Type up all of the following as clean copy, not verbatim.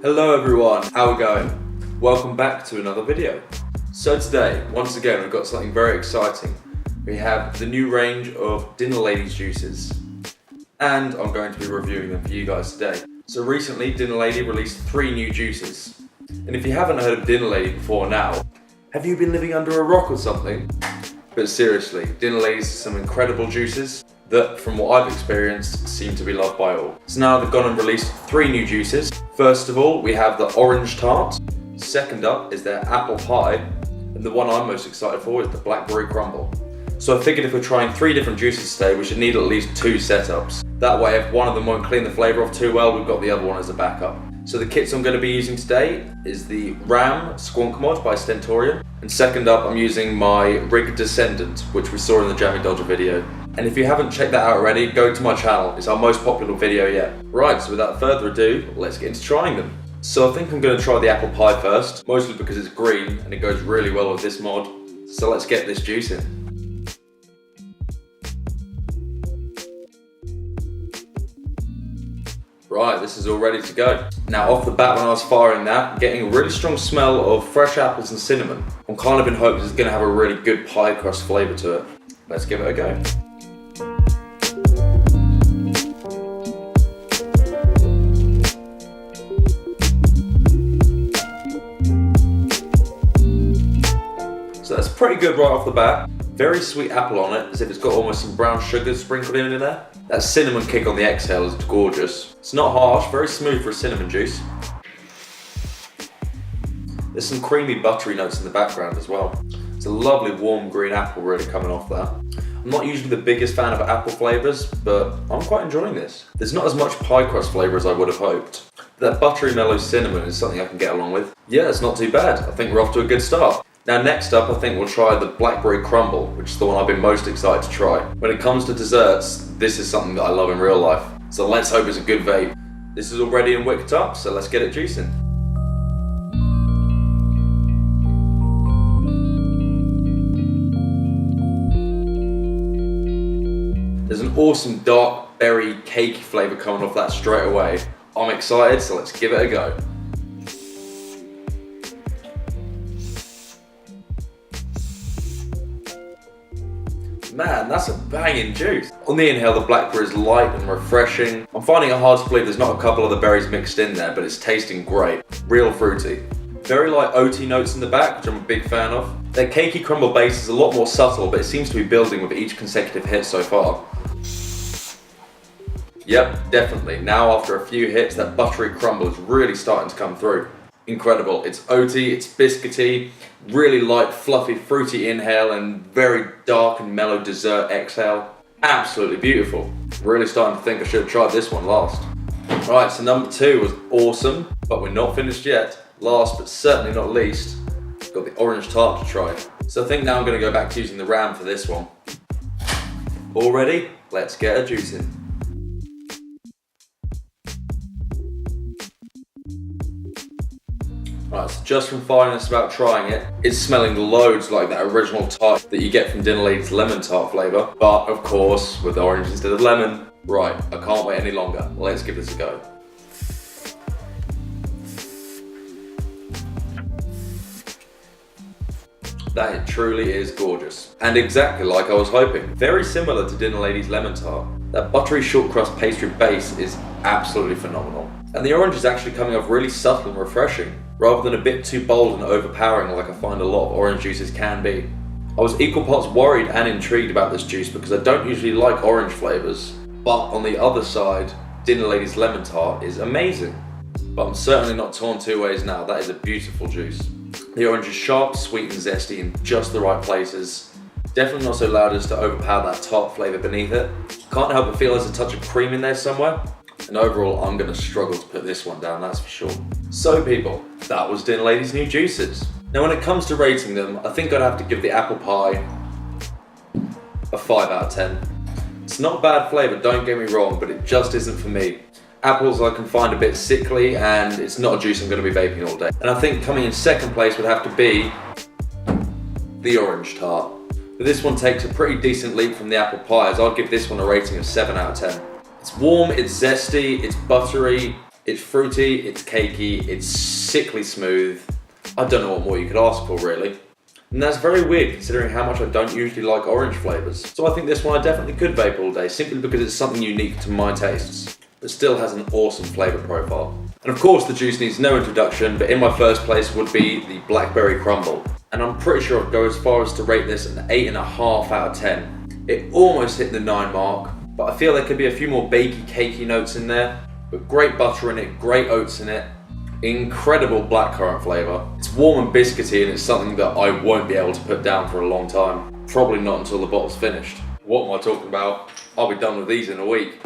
Hello everyone, how are we going? Welcome back to another video. So today, once again, we've got something very exciting. We have the new range of Dinner Ladies juices, and I'm going to be reviewing them for you guys today. So recently, Dinner Lady released 3 new juices. And if you haven't heard of Dinner Lady before now, have you been living under a rock or something? But seriously, Dinner Ladies are some incredible juices that, from what I've experienced, seem to be loved by all. So now they've gone and released 3 new juices. First of all, we have the orange tart. Second up is their apple pie. And the one I'm most excited for is the blackberry crumble. So I figured if we're trying 3 different juices today, we should need at least 2 setups. That way, if one of them won't clean the flavour off too well, we've got the other one as a backup. So the kits I'm going to be using today is the Ram Squonk Mod by Stentorian. And second up, I'm using my Rig Descendant, which we saw in the Jammy Dodger video. And if you haven't checked that out already, go to my channel. It's our most popular video yet. Right, so without further ado, let's get into trying them. So I think I'm going to try the apple pie first, mostly because it's green and it goes really well with this mod. So let's get this juice in. Right, this is all ready to go. Now off the bat when I was firing that, I'm getting a really strong smell of fresh apples and cinnamon. I'm kind of in hopes it's going to have a really good pie crust flavour to it. Let's give it a go. So that's pretty good right off the bat. Very sweet apple on it, as if it's got almost some brown sugar sprinkled in there. That cinnamon kick on the exhale is gorgeous. It's not harsh, very smooth for a cinnamon juice. There's some creamy buttery notes in the background as well. It's a lovely warm green apple really coming off that. I'm not usually the biggest fan of apple flavours, but I'm quite enjoying this. There's not as much pie crust flavour as I would have hoped. But that buttery mellow cinnamon is something I can get along with. Yeah, it's not too bad. I think we're off to a good start. Now next up, I think we'll try the blackberry crumble, which is the one I've been most excited to try. When it comes to desserts, this is something that I love in real life. So let's hope it's a good vape. This is all ready and wicked up, so let's get it juicing. There's an awesome dark berry cake flavour coming off that straight away. I'm excited, so let's give it a go. Man, that's a banging juice. On the inhale, the blackberry is light and refreshing. I'm finding it hard to believe there's not a couple of the berries mixed in there, but it's tasting great. Real fruity. Very light oaty notes in the back, which I'm a big fan of. Their cakey crumble base is a lot more subtle, but it seems to be building with each consecutive hit so far. Yep, definitely. Now after a few hits, that buttery crumble is really starting to come through. Incredible. It's oaty, it's biscuity, really light, fluffy, fruity inhale and very dark and mellow dessert exhale. Absolutely beautiful. Really starting to think I should have tried this one last. Right, so number 2 was awesome, but we're not finished yet. Last but certainly not least, got the orange tart to try. So I think now I'm going to go back to using the Ram for this one. All ready? Let's get a juice in. Right, so just from firing this about trying it, it's smelling loads like that original tart that you get from Dinner Lady's lemon tart flavour, but of course with orange instead of lemon. Right, I can't wait any longer. Let's give this a go. That truly is gorgeous. And exactly like I was hoping. Very similar to Dinner Lady's lemon tart. That buttery short crust pastry base is absolutely phenomenal. And the orange is actually coming off really subtle and refreshing, rather than a bit too bold and overpowering like I find a lot of orange juices can be. I was equal parts worried and intrigued about this juice because I don't usually like orange flavours, but on the other side, Dinner Lady's lemon tart is amazing. But I'm certainly not torn 2 ways now. That is a beautiful juice. The orange is sharp, sweet and zesty in just the right places. Definitely not so loud as to overpower that tart flavour beneath it. Can't help but feel there's a touch of cream in there somewhere. And overall, I'm going to struggle to put this one down, that's for sure. So people, that was Dinner Lady's new juices. Now when it comes to rating them, I think I'd have to give the apple pie a 5 out of 10. It's not a bad flavour, don't get me wrong, but it just isn't for me. Apples I can find a bit sickly, and it's not a juice I'm going to be vaping all day. And I think coming in second place would have to be the orange tart. But this one takes a pretty decent leap from the apple pie, as I'd give this one a rating of 7 out of 10. It's warm, it's zesty, it's buttery, It's fruity, it's cakey, it's sickly smooth. I don't know what more you could ask for really. And that's very weird considering how much I don't usually like orange flavours. So I think this one I definitely could vape all day simply because it's something unique to my tastes, but still has an awesome flavour profile. And of course the juice needs no introduction, but in my first place would be the Blackberry Crumble. And I'm pretty sure I'd go as far as to rate this an 8.5 out of 10. It almost hit the 9 mark, but I feel there could be a few more bakey, cakey notes in there, but great butter in it, great oats in it, incredible blackcurrant flavour. It's warm and biscuity and it's something that I won't be able to put down for a long time. Probably not until the bottle's finished. What am I talking about? I'll be done with these in a week.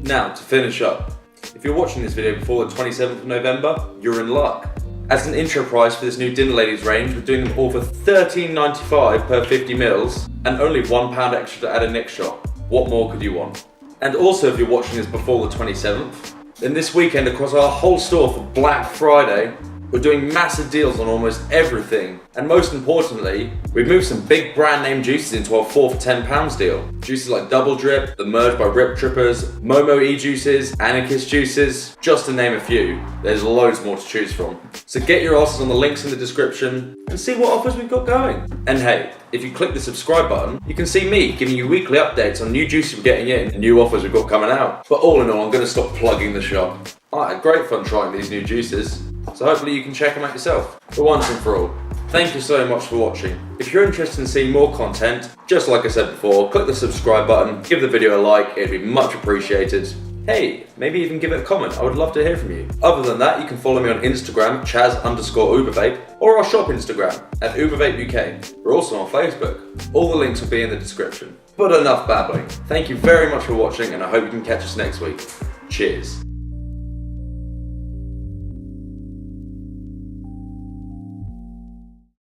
Now, to finish up, if you're watching this video before the 27th of November, you're in luck. As an intro price for this new Dinner Ladies range, we're doing them all for $13.95 per 50 mils and only £1 extra to add a Nick shot. What more could you want? And also, if you're watching this before the 27th, then this weekend across our whole store for Black Friday, we're doing massive deals on almost everything. And most importantly, we've moved some big brand name juices into our 4 for £10 deal. Juices like Double Drip, the Merge by Rip Trippers, Momo E-Juices, Anarchist Juices, just to name a few. There's loads more to choose from. So get your asses on the links in the description and see what offers we've got going. And hey, if you click the subscribe button, you can see me giving you weekly updates on new juices we're getting in and new offers we've got coming out. But all in all, I'm going to stop plugging the shop. I had great fun trying these new juices, so hopefully you can check them out yourself. But once and for all, thank you so much for watching. If you're interested in seeing more content, just like I said before, click the subscribe button, give the video a like, it'd be much appreciated. Hey, maybe even give it a comment, I would love to hear from you. Other than that, you can follow me on Instagram, Chaz_Ubervape, or our shop Instagram, at Ubervape.co.uk. We're also on Facebook. All the links will be in the description. But enough babbling. Thank you very much for watching, and I hope you can catch us next week. Cheers.